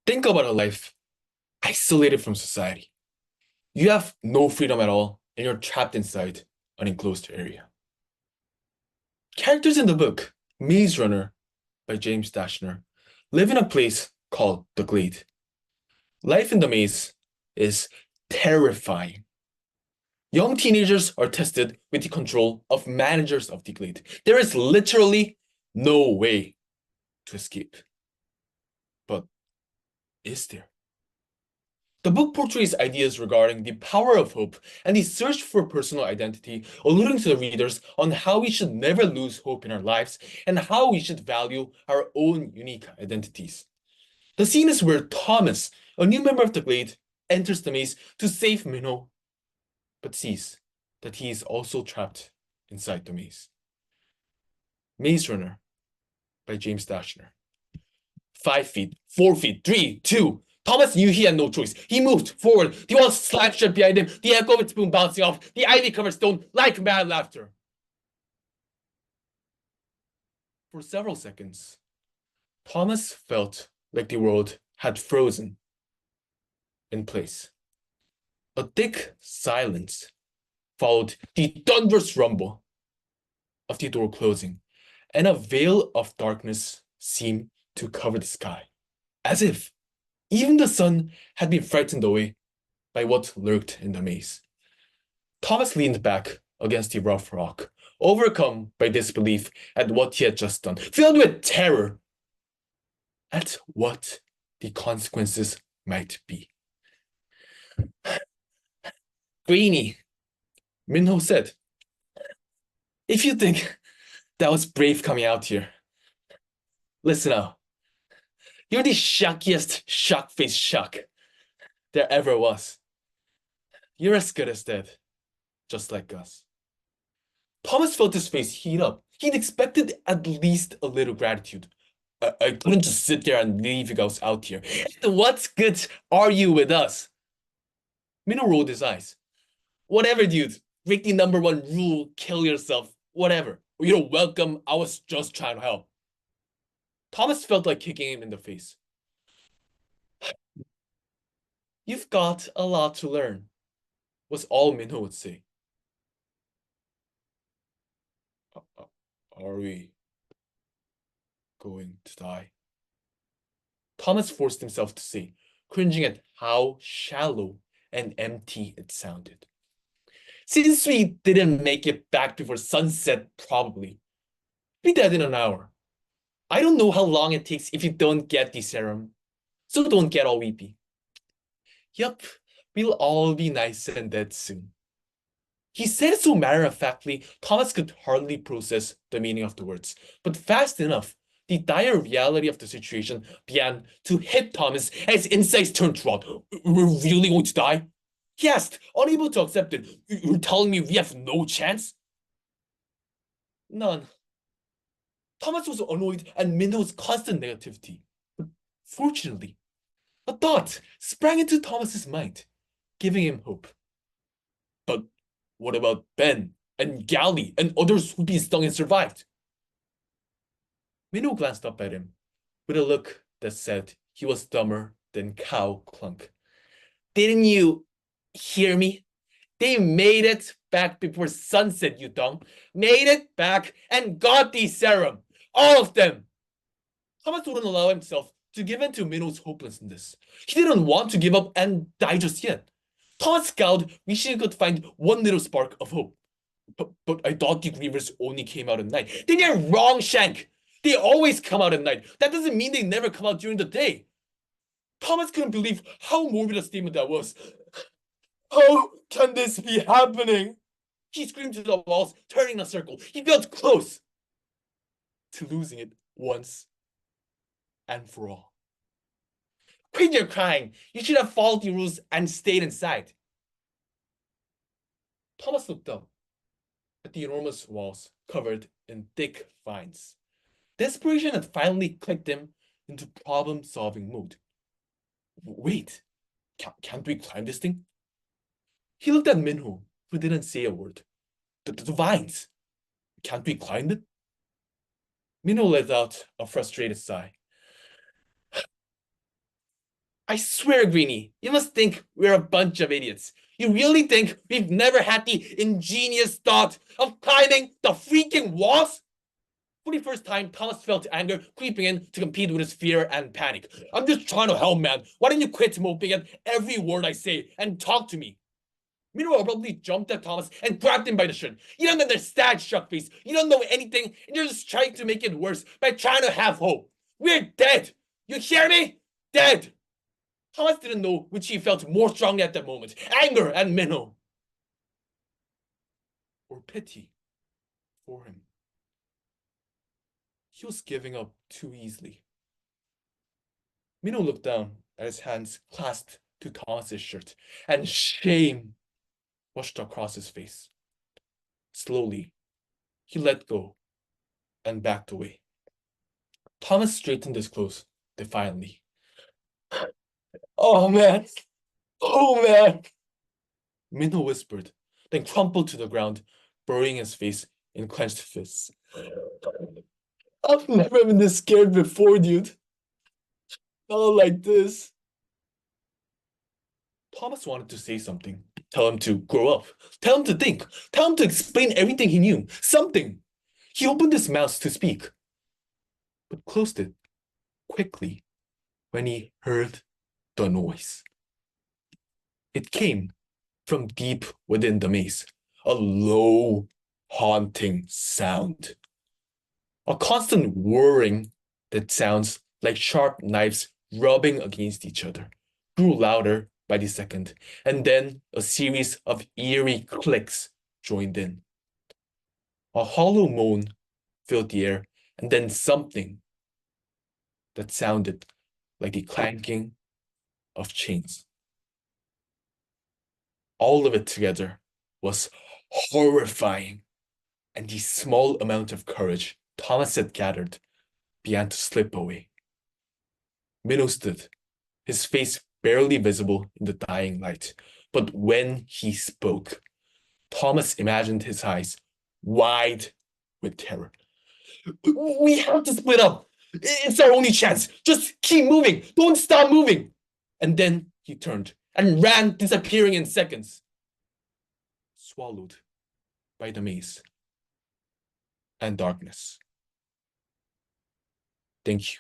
Think about a life isolated from society. You have no freedom at all, and you're trapped inside an enclosed area. Characters in the book, Maze Runner by James Dashner, live in a place called the Glade. Life in the maze is terrifying. Young teenagers are tested with the control of managers of the Glade. There is literally no way to escape. But is there? The book portrays ideas regarding the power of hope and the search for personal identity, alluding to the readers on how we should never lose hope in our lives and how we should value our own unique identities. The scene is where Thomas, a new member of the Glade, enters the maze to save Minho, but sees that he is also trapped inside the maze. Maze Runner by James Dashner. 5 feet, 4 feet, 3, 2. Thomas knew he had no choice. He moved forward. The walls slapped shut behind him, the echo of its boom bouncing off the ivy-covered stone like mad laughter. For several seconds, Thomas felt like the world had frozen in place. A thick silence followed the thunderous rumble of the door closing, and a veil of darkness seemed to cover the sky, as if even the sun had been frightened away by what lurked in the maze. Thomas leaned back against the rough rock, overcome by disbelief at what he had just done, filled with terror at what the consequences might be. Greenie, Minho said, if you think that was brave coming out here, listen up. You're the shockiest shock-faced shock there ever was. You're as good as dead, just like us. Thomas felt his face heat up. He'd expected at least a little gratitude. I couldn't just sit there and leave you guys out here. What good are you with us? Minho rolled his eyes. Whatever, dude. Break the #1 rule, kill yourself, whatever. You're welcome, I was just trying to help. Thomas felt like kicking him in the face. You've got a lot to learn, was all Minho would say. Are we going to die? Thomas forced himself to say, cringing at how shallow and empty it sounded. Since we didn't make it back before sunset, probably. Be dead in an hour. I don't know how long it takes if you don't get the serum, so don't get all weepy. Yup, we'll all be nice and dead soon. He said it so matter-of-factly, Thomas could hardly process the meaning of the words. But fast enough, the dire reality of the situation began to hit Thomas as his insides turned to rot. We're really going to die? He asked, unable to accept it. You're telling me we have no chance? None. Thomas was annoyed at Minho's constant negativity. But fortunately, a thought sprang into Thomas's mind, giving him hope. But what about Ben and Gally and others who'd been stung and survived? Minho glanced up at him with a look that said he was dumber than cow clunk. Didn't you hear me? They made it back before sunset, you dumb. Made it back and got the serum. All of them. Thomas wouldn't allow himself to give in to Minho's hopelessness. He didn't want to give up and die just yet. Thomas scowled, wishing he could find one little spark of hope. But I thought the grievers only came out at night. Then you're wrong, Shank. They always come out at night. That doesn't mean they never come out during the day. Thomas couldn't believe how morbid a statement that was. How can this be happening? He screamed to the walls, turning in a circle. He felt close to losing it once and for all. Quit your crying. You should have followed the rules and stayed inside. Thomas looked up at the enormous walls covered in thick vines. Desperation had finally clicked him into problem-solving mode. Wait, can't we climb this thing? He looked at Minho, who didn't say a word. The vines. Can't we climb it? Minho let out a frustrated sigh. I swear, Greenie, you must think we're a bunch of idiots. You really think we've never had the ingenious thought of climbing the freaking walls? For the first time, Thomas felt anger creeping in to compete with his fear and panic. I'm just trying to help, man. Why don't you quit moping at every word I say and talk to me? Miro abruptly jumped at Thomas and grabbed him by the shirt. You don't understand, Shuckface. You don't know anything, and you're just trying to make it worse by trying to have hope. We're dead. You hear me? Dead. Thomas didn't know which he felt more strongly at that moment, anger at Minho, or pity for him. He was giving up too easily. Minho looked down at his hands clasped to Thomas's shirt, and shame washed across his face. Slowly, he let go and backed away. Thomas straightened his clothes defiantly. Oh man! Oh man! Minho whispered, then crumpled to the ground, burying his face in clenched fists. I've never been this scared before, dude. Not like this. Thomas wanted to say something. Tell him to grow up. Tell him to think. Tell him to explain everything he knew. Something. He opened his mouth to speak, but closed it quickly when he heard the noise. It came from deep within the maze, a low, haunting sound. A constant whirring that sounds like sharp knives rubbing against each other grew louder by the second, and then a series of eerie clicks joined in. A hollow moan filled the air, and then something that sounded like the clanking of chains. All of it together was horrifying, and the small amount of courage Thomas had gathered began to slip away. Minnow stood, his face barely visible in the dying light, but when he spoke, Thomas imagined his eyes wide with terror. We have to split up. It's our only chance. Just keep moving. Don't stop moving. And then he turned and ran, disappearing in seconds, swallowed by the maze and darkness. Thank you.